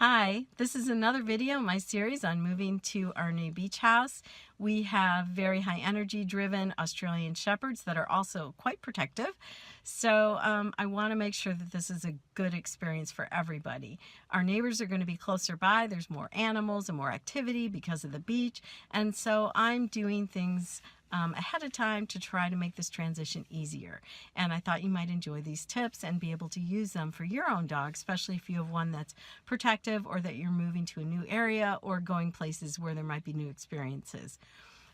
Hi, this is another video in my series on moving to our new beach house. We have very high energy driven Australian Shepherds that are also quite protective. So I want to make sure that this is a good experience for everybody. Our neighbors are going to be closer by. There's more animals and more activity because of the beach. And so I'm doing things ahead of time to try to make this transition easier. And I thought you might enjoy these tips and be able to use them for your own dog, especially if you have one that's protective or that you're moving to a new area or going places where there might be new experiences.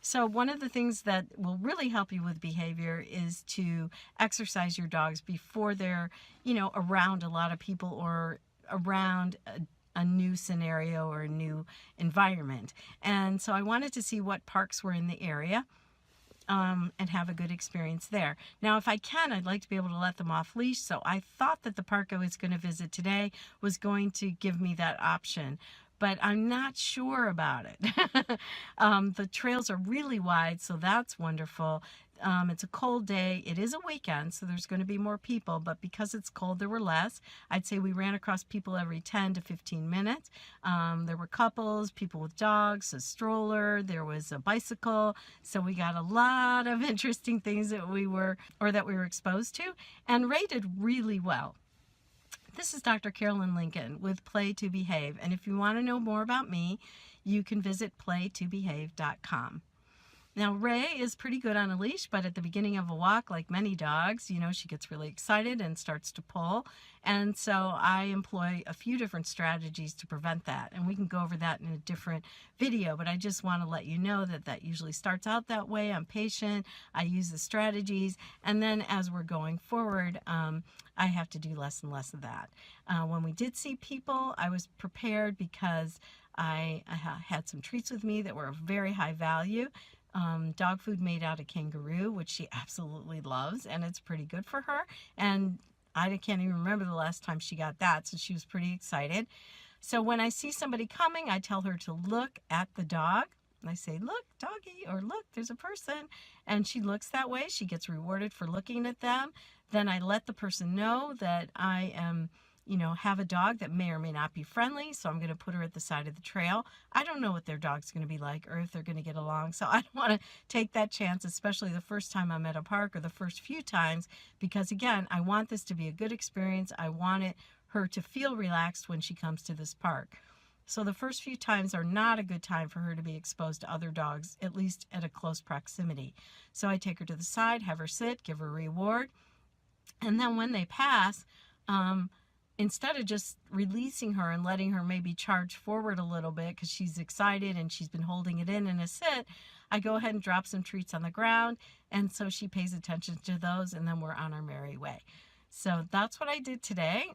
So one of the things that will really help you with behavior is to exercise your dogs before they're, around a lot of people or around a new scenario or a new environment. And so I wanted to see what parks were in the area. And have a good experience there. Now, if I can, I'd like to be able to let them off leash. So I thought that the park I was going to visit today was going to give me that option, but I'm not sure about it. The trails are really wide, so that's wonderful. It's a cold day. It is a weekend, so there's going to be more people, but because it's cold, there were less. I'd say we ran across people every 10 to 15 minutes. There were couples, people with dogs, a stroller, there was a bicycle, so we got a lot of interesting things that we were exposed to, and rated really well. This is Dr. Carolyn Lincoln with Play to Behave, and if you want to know more about me, you can visit playtobehave.com. Now, Ray is pretty good on a leash, but at the beginning of a walk, like many dogs, she gets really excited and starts to pull. And so I employ a few different strategies to prevent that. And we can go over that in a different video, but I just want to let you know that that usually starts out that way. I'm patient. I use the strategies. And then as we're going forward, I have to do less and less of that. When we did see people, I was prepared because I had some treats with me that were of very high value. Dog food made out of kangaroo, which she absolutely loves, and it's pretty good for her. And I can't even remember the last time she got that, so she was pretty excited. So when I see somebody coming, I tell her to look at the dog. I say, look, doggy, or look, there's a person. And she looks that way. She gets rewarded for looking at them. Then I let the person know that I am have a dog that may or may not be friendly, so I'm going to put her at the side of the trail. I don't know what their dog's going to be like or if they're going to get along, so I don't want to take that chance, especially the first time I'm at a park or the first few times, because again, I want this to be a good experience. I want her to feel relaxed when she comes to this park. So the first few times are not a good time for her to be exposed to other dogs, at least at a close proximity. So I take her to the side, have her sit, give her a reward, and then when they pass, instead of just releasing her and letting her maybe charge forward a little bit because she's excited and she's been holding it in a sit, I go ahead and drop some treats on the ground, and so she pays attention to those, and then we're on our merry way. So that's what I did today.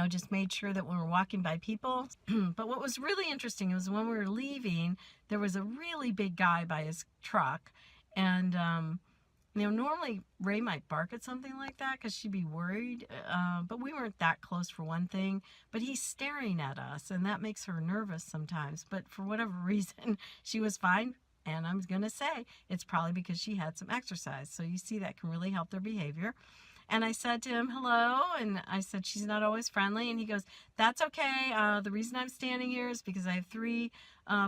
Just made sure that when we're walking by people. But what was really interesting was when we were leaving, there was a really big guy by his truck, and normally Ray might bark at something like that because she'd be worried, but we weren't that close for one thing. But he's staring at us, and that makes her nervous sometimes. But for whatever reason, she was fine, and I'm going to say it's probably because she had some exercise. So you see, that can really help their behavior. And I said to him, hello, and I said, she's not always friendly. And he goes, that's okay. The reason I'm standing here is because I have 3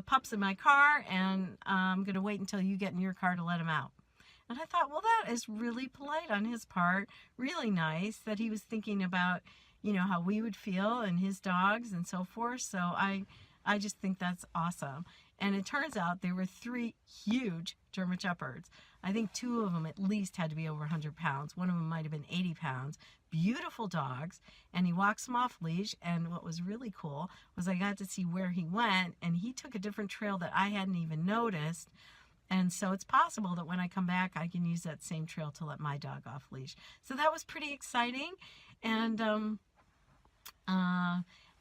pups in my car, and I'm going to wait until you get in your car to let them out. And I thought, well, that is really polite on his part, really nice that he was thinking about, how we would feel and his dogs and so forth. So I just think that's awesome. And it turns out there were 3 huge German Shepherds. I think 2 of them at least had to be over 100 pounds. One of them might have been 80 pounds. Beautiful dogs. And he walks them off leash. And what was really cool was I got to see where he went, and he took a different trail that I hadn't even noticed. And so it's possible that when I come back, I can use that same trail to let my dog off leash. So that was pretty exciting. And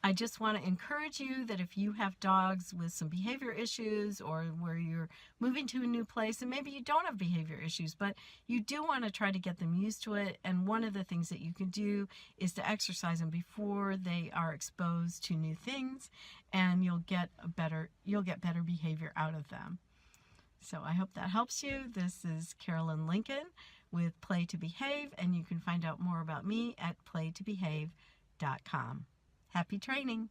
I just want to encourage you that if you have dogs with some behavior issues, or where you're moving to a new place and maybe you don't have behavior issues, but you do want to try to get them used to it. And one of the things that you can do is to exercise them before they are exposed to new things, and you'll get better behavior out of them. So I hope that helps you. This is Carolyn Lincoln with Play to Behave, and you can find out more about me at playtobehave.com. Happy training!